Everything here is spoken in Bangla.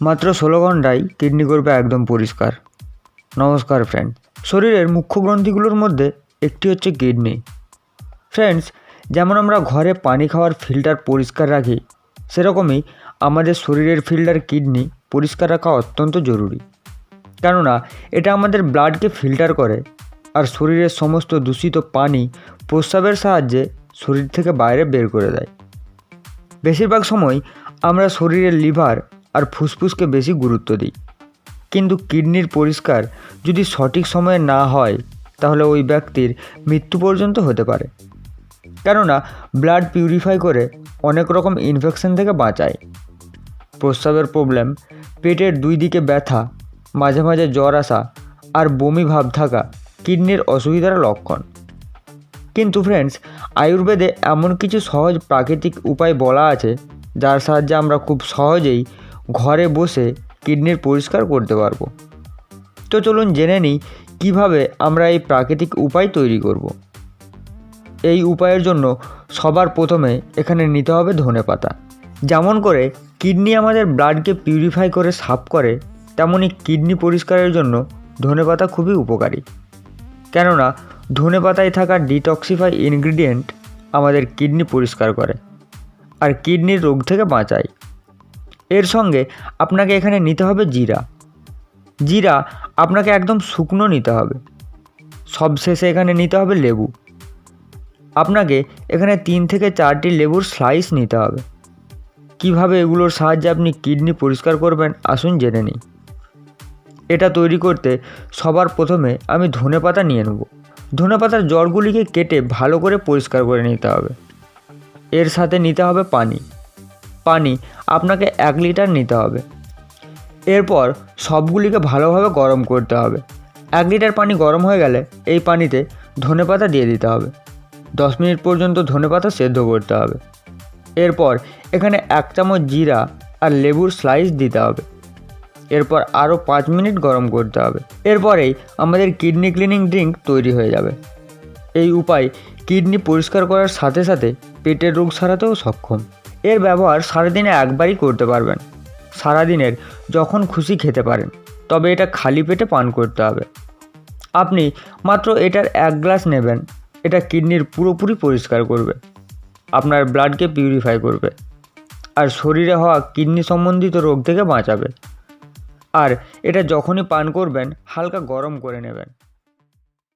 মাত্র 16 ঘন্টায় কিডনি করবে একদম পরিষ্কার। নমস্কার ফ্রেন্ডস, শরীরের মুখ্য গ্রন্থিগুলোর মধ্যে একটি হচ্ছে কিডনি। ফ্রেন্ডস, যেমন আমরা ঘরে পানি খাওয়ার ফিল্টার পরিষ্কার রাখি, সেরকমই আমাদের শরীরের ফিল্টার কিডনি পরিষ্কার রাখা অত্যন্ত জরুরি। কেননা এটা আমাদের ব্লাডকে ফিল্টার করে আর শরীরের সমস্ত দূষিত পানি প্রস্রাবের সাহায্যে শরীর থেকে বাইরে বের করে দেয়। বেশিরভাগ সময় আমরা শরীরের লিভার আর ফুসফুসকে বেশি গুরুত্ব দিই, কিন্তু কিডনির পরিষ্কার যদি সঠিক সময়ে না হয় তাহলে ওই ব্যক্তির মৃত্যু পর্যন্ত হতে পারে। কেননা ব্লাড পিউরিফাই করে অনেক রকম ইনফেকশন থেকে বাঁচায়। প্রস্রাবের প্রবলেম, পেটের দুই দিকে ব্যথা, মাঝে মাঝে জ্বর আসা আর বমি ভাব থাকা কিডনির অসুবিধার লক্ষণ। কিন্তু ফ্রেন্ডস, আয়ুর্বেদে এমন কিছু সহজ প্রাকৃতিক উপায় বলা আছে যার সাহায্যে আমরা খুব সহজেই ঘরে বসে কিডনির পরিষ্কার করতে পারবো। তো চলুন জেনে নিই কীভাবে আমরা এই প্রাকৃতিক উপায় তৈরি করব। এই উপায়ের জন্য সবার প্রথমে এখানে নিতে হবে ধনেপাতা। যেমন করে কিডনি আমাদের ব্লাডকে পিউরিফাই করে সাফ করে, তেমনই কিডনি পরিষ্কারের জন্য ধনেপাতা খুবই উপকারী। কেননা ধনেপাতায় থাকা ডিটক্সিফাই ইনগ্রিডিয়েন্ট আমাদের কিডনি পরিষ্কার করে আর কিডনির রোগ থেকে বাঁচায়। এর সঙ্গে আপনাকে এখানে নিতে হবে জিরা। জিরা আপনাকে একদম শুকনো নিতে হবে। সবশেষে এখানে নিতে হবে লেবু। আপনাকে এখানে 3 থেকে 4টি লেবুর স্লাইস নিতে হবে। কিভাবে এগুলোর সাহায্যে আপনি কিডনি পরিষ্কার করবেন আসুন জেনে নিই। এটা তৈরি করতে সবার প্রথমে আমি ধনেপাতা নিয়ে নেব। ধনেপাতার জড়গুলিকে কেটে ভালো করে পরিষ্কার করে নিতে হবে। এর সাথে নিতে হবে পানি আপনাকে 1 লিটার নিতে হবে। এরপর সবগুলিকে ভালোভাবে গরম করতে হবে। 1 লিটার পানি গরম হয়ে গেলে এই পানিতে ধনেপাতা দিয়ে দিতে হবে। 10 মিনিট পর্যন্ত ধনেপাতা সেদ্ধ করতে হবে। এরপর এখানে 1 চামচ জিরা আর লেবুর স্লাইস দিতে হবে। এরপর আরও 5 মিনিট গরম করতে হবে। এরপরেই আমাদের কিডনি ক্লিনিং ড্রিঙ্ক তৈরি হয়ে যাবে। এই উপায় কিডনি পরিষ্কার করার সাথে সাথে পেটের রোগ সারাতেও সক্ষম। এর ব্যবহার সারাদিনে একবারই করতে পারবেন। সারাদিনের যখন খুশি খেতে পারেন, তবে এটা খালি পেটে পান করতে হবে। আপনি মাত্র এটার 1 গ্লাস নেবেন। এটা কিডনির পুরোপুরি পরিষ্কার করবে, আপনার ব্লাডকে পিউরিফাই করবে আর শরীরে হওয়া কিডনি সম্বন্ধিত রোগ থেকে বাঁচাবে। আর এটা যখনই পান করবেন হালকা গরম করে নেবেন।